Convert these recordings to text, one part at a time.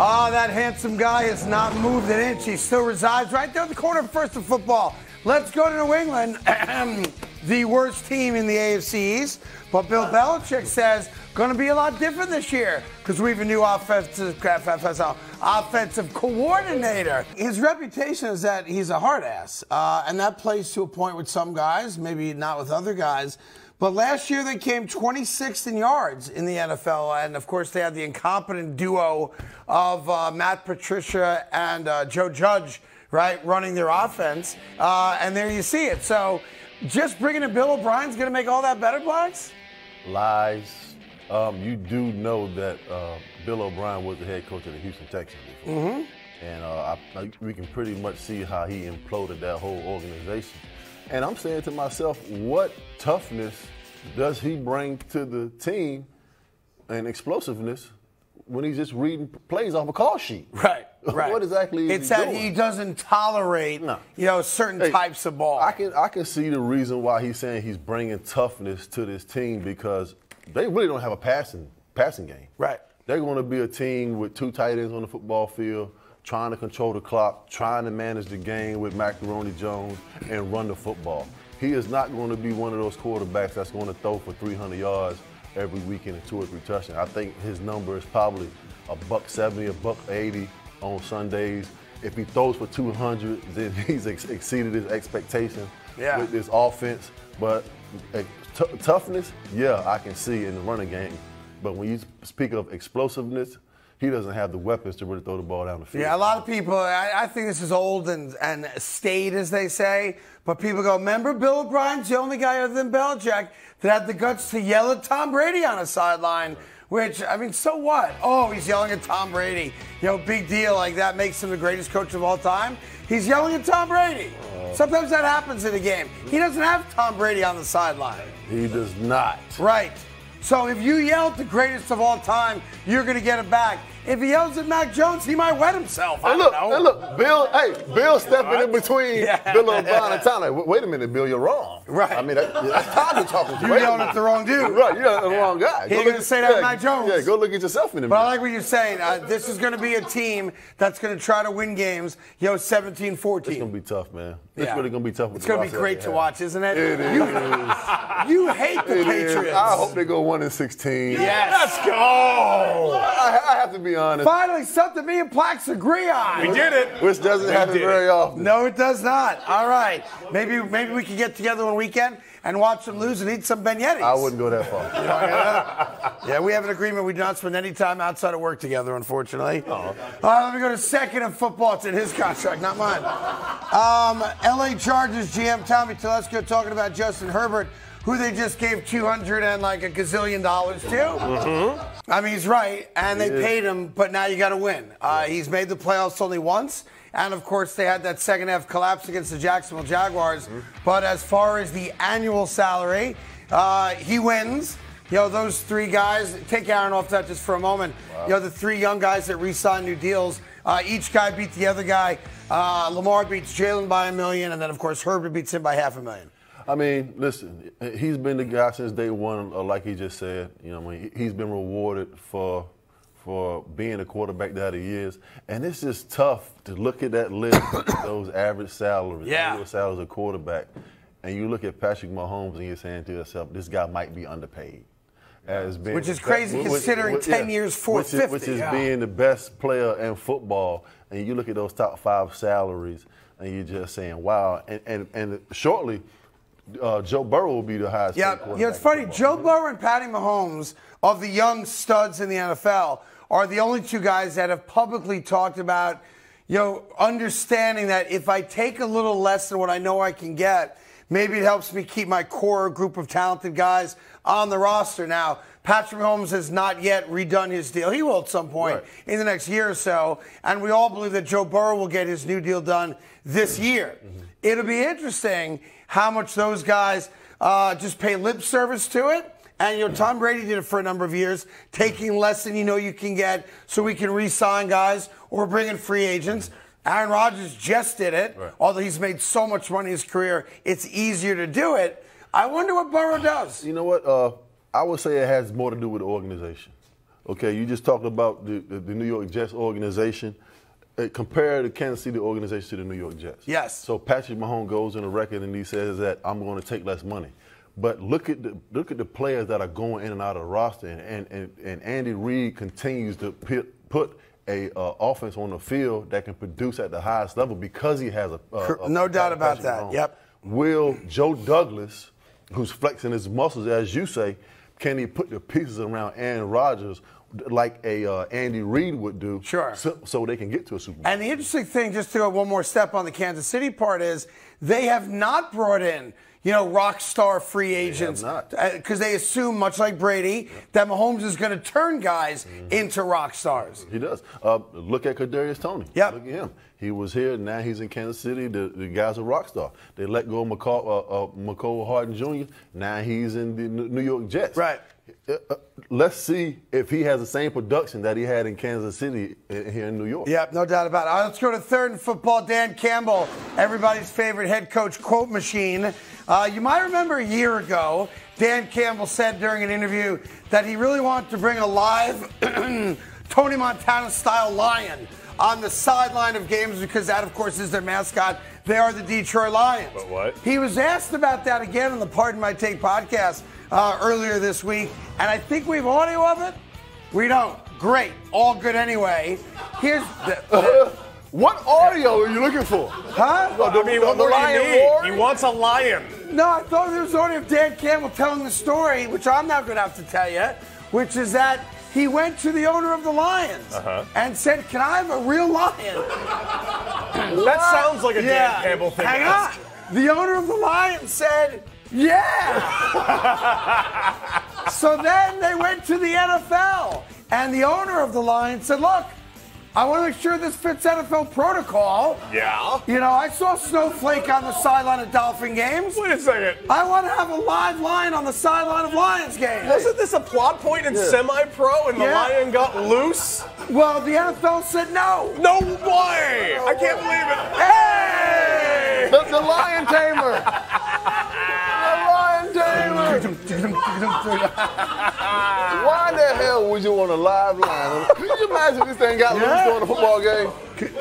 Oh, that handsome guy has not moved an inch. He still resides right there in the corner of First and Football. Let's go to New England, the worst team in the AFC East. But Bill Belichick says going to be a lot different this year because we have a new offensive coordinator. His reputation is that he's a hard ass, and that plays to a point with some guys, maybe not with other guys. But last year they came 26th in yards in the NFL, and of course they had the incompetent duo of Matt Patricia and Joe Judge, right, running their offense, and there you see it. So just bringing in Bill O'Brien's going to make all that better, Blacks? Lies. You do know that Bill O'Brien was the head coach of the Houston Texans before. And we can pretty much see how he imploded that whole organization. And I'm saying to myself, what toughness does he bring to the team and explosiveness when he's just reading plays off a call sheet? Right. What exactly is it's he that doing? He doesn't tolerate, certain types of ball. I can see the reason why he's saying he's bringing toughness to this team because they really don't have a passing game. Right. They're going to be a team with two tight ends on the football field, trying to control the clock, trying to manage the game with Macaroni Jones and run the football. He is not going to be one of those quarterbacks that's going to throw for 300 yards every weekend and 2 or 3 touchdowns. I think his number is probably $170, $180 on Sundays. If he throws for 200, then he's exceeded his expectation with this offense. But toughness, I can see in the running game. But when you speak of explosiveness, he doesn't have the weapons to really throw the ball down the field. Yeah, a lot of people, I think this is old and staid, as they say, but people go, remember Bill O'Brien's the only guy other than Belichick that had the guts to yell at Tom Brady on a sideline, which, I mean, so what? Oh, he's yelling at Tom Brady. Big deal, like that makes him the greatest coach of all time. He's yelling at Tom Brady. Sometimes that happens in a game. He doesn't have Tom Brady on the sideline. He does not. Right. So if you yell at the greatest of all time, you're going to get it back. If he yells at Mac Jones, he might wet himself. Hey, look, Bill stepping in between Bill O'Brien and Tom. Like, wait a minute, Bill, you're wrong. Right. I mean, that's Tom you're talking to. You're yelling at the wrong dude. Right, you're yelling at the wrong guy. He ain't going to say that to Mac Jones. Yeah, go look at yourself in the mirror. But I like what you're saying. This is going to be a team that's going to try to win games, 17-14. It's going to be tough, man. It's really going to be tough. It's going to be great to watch, isn't it? It is. You hate the Patriots. I hope they go 1-16. Yes. Let's go. I have to be honest. Finally, something me and Plax agree on. We did it. Which doesn't happen very often. No, it does not. All right. Maybe we could get together one weekend and watch them lose and eat some beignets. I wouldn't go that far. Yeah, we have an agreement. We do not spend any time outside of work together, unfortunately. All right, let me go to second in football. It's in his contract, not mine. L.A. Chargers GM Tommy Telesco talking about Justin Herbert, who they just gave $200 and like a gazillion dollars to. I mean, he's right, and they paid him, but now you got to win. He's made the playoffs only once, and of course they had that second half collapse against the Jacksonville Jaguars. But as far as the annual salary, he wins. Those 3 guys, take Aaron off that just for a moment. Wow. The 3 young guys that re-signed new deals, each guy beat the other guy. Lamar beats Jalen by $1 million, and then of course Herbert beats him by $500,000. I mean, listen, he's been the guy since day one, like he just said. He's been rewarded for being the quarterback that he is. And it's just tough to look at that list, those average salaries, annual salaries of quarterback, and you look at Patrick Mahomes and you're saying to yourself, this guy might be underpaid. Which is crazy considering 10 years, $450. Which is being the best player in football. And you look at those top 5 salaries and you're just saying, wow. And shortly, Joe Burrow will be the highest paid quarterback. It's funny. Joe Burrow and Patty Mahomes, of the young studs in the NFL, are the only 2 guys that have publicly talked about, understanding that if I take a little less than what I know I can get, maybe it helps me keep my core group of talented guys on the roster. Now, Patrick Mahomes has not yet redone his deal. He will at some point in the next year or so. And we all believe that Joe Burrow will get his new deal done this year. It'll be interesting how much those guys just pay lip service to it. And, Tom Brady did it for a number of years, taking less than you can get so we can re-sign guys or bring in free agents. Aaron Rodgers just did it. Although he's made so much money in his career, it's easier to do it. I wonder what Burrow does. You know what? I would say it has more to do with the organization. Okay, you just talked about the New York Jets organization. Compare the Kansas City organization to the New York Jets. Yes. So Patrick Mahomes goes in a record and he says that I'm going to take less money. But look at the players that are going in and out of the roster, and Andy Reid continues to put a offense on the field that can produce at the highest level because he has a no doubt about that. Mahomes. Yep. Will Joe Douglas, who's flexing his muscles, as you say, can he put the pieces around Aaron Rodgers like Andy Reid would do? Sure. So they can get to a Super Bowl. And the interesting thing, just to go one more step on the Kansas City part, is they have not brought in, rock star free agents because they assume, much like Brady, that Mahomes is going to turn guys into rock stars. He does. Look at Kadarius Toney. Yep. Look at him. He was here. Now he's in Kansas City. The guy's a rock star. They let go of McCole Hardin Jr. Now he's in the New York Jets. Right. Let's see if he has the same production that he had in Kansas City here in New York. Yep, no doubt about it. All right, let's go to third in football. Dan Campbell, everybody's favorite head coach quote machine. You might remember a year ago, Dan Campbell said during an interview that he really wanted to bring a live Tony Montana-style lion on the sideline of games because that, of course, is their mascot. They are the Detroit Lions. But what? He was asked about that again on the Pardon My Take podcast earlier this week, and I think we have audio of it. We don't. Great. All good anyway. Here's the what audio are you looking for? Huh? What more do you need? He wants a lion. No, I thought there was audio of Dan Campbell telling the story, which I'm not going to have to tell you, which is that he went to the owner of the Lions and said, "Can I have a real lion?" That sounds like a Dan Campbell thing. Hang on. The owner of the Lions said, "Yeah." So then they went to the NFL, and the owner of the Lions said, "Look, I want to make sure this fits NFL protocol. Yeah. I saw Snowflake on the sideline of Dolphin games. Wait a second. I want to have a live lion on the sideline of Lions games." Wasn't this a plot point in semi-pro and the lion got loose? Well, the NFL said no. No way! I can't believe it. Hey! The lion tamer. Why the hell would you want a live lion? Can you imagine if this thing got loose during a football game?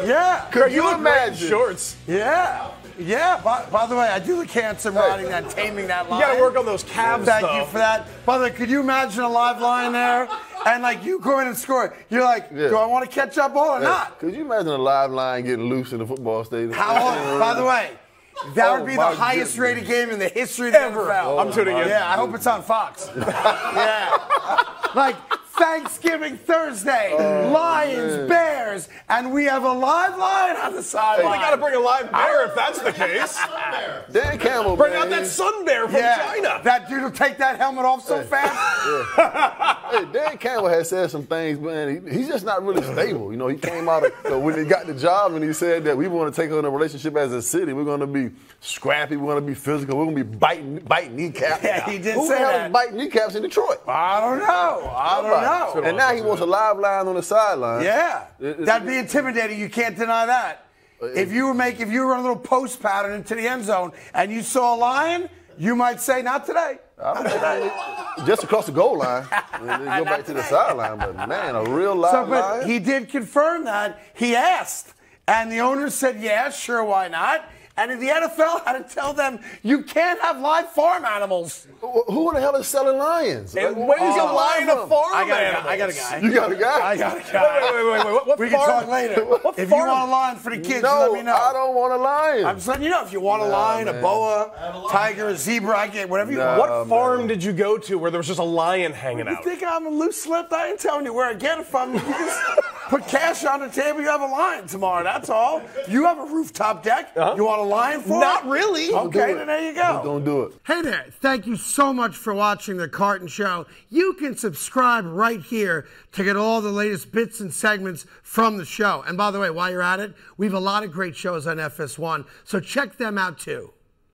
Yeah. Could you Great in imagine? shorts. Yeah. Yeah. By the way, I do look handsome riding that, taming that lion. You gotta work on those calves, Thank though. you for that. By the way, could you imagine a live lion there? And you go in and score. You're like, do I want to catch that ball or not? Could you imagine a live lion getting loose in the football stadium? By the way, that would be the highest rated game in the history of the NFL. I'm tuning in. Yeah, I hope it's on Fox. Yeah. Thanksgiving Thursday, Lions, Bears, and we have a live lion on the sideline. Well, they got to bring a live bear if that's the case. Dan Campbell, Bring out that sun bear from China. That dude will take that helmet off so fast. Hey, Dan Campbell has said some things, man. He's just not really stable. He came out when he got the job and he said that we want to take on a relationship as a city. We're going to be scrappy. We're going to be physical. We're going to be biting kneecaps. Yeah, he did Who say the hell that. is biting kneecaps in Detroit? I don't know. And now he wants a live lion on the sideline. Yeah, that'd be intimidating. You can't deny that. If you were running a little post pattern into the end zone and you saw a lion, you might say, "Not today." Just across the goal line. And then go back to the sideline. But man, a real live lion. He did confirm that. He asked, and the owner said, "Yeah, sure, why not?" And the NFL had to tell them, you can't have live farm animals. Who the hell is selling lions? And where's a lion a farm animal? I got a guy. You got a guy? I got a guy. Wait. What we farm? can talk later. If you want a lion for the kids, No, let me know. I don't want a lion. I'm just letting you know. If you want a lion, a boa, tiger, a zebra, I get whatever you want. What farm did you go to where there was just a lion hanging You out? think I'm a loose lipped? I ain't telling you where I get it from. You just put cash on the table, you have a lion tomorrow. That's all. You have a rooftop deck. You want a lion for it? Not really. Okay, then there you go. Don't do it. Hey there. Thank you so much for watching The Carton Show. You can subscribe right here to get all the latest bits and segments from the show. And by the way, while you're at it, we have a lot of great shows on FS1, so check them out too.